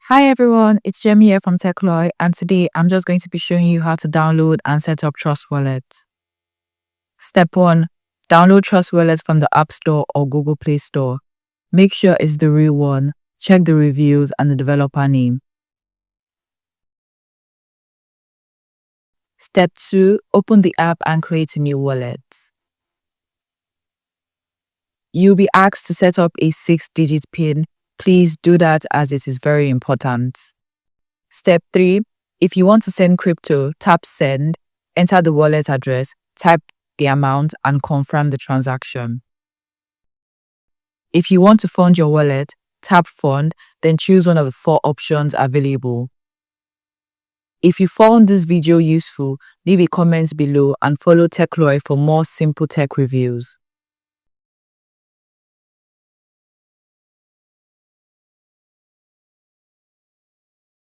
Hi everyone, it's Jamie here from TechLoy, and today I'm just going to be showing you how to download and set up Trust Wallet. Step 1. Download Trust Wallet from the App Store or Google Play Store. Make sure it's the real one. Check the reviews and the developer name. Step 2. Open the app and create a new wallet. You'll be asked to set up a 6-digit PIN. Please do that as it is very important. Step 3. If you want to send crypto, tap Send, enter the wallet address, type the amount, and confirm the transaction. If you want to fund your wallet, tap Fund, then choose one of the 4 options available. If you found this video useful, leave a comment below and follow TechLoy for more simple tech reviews.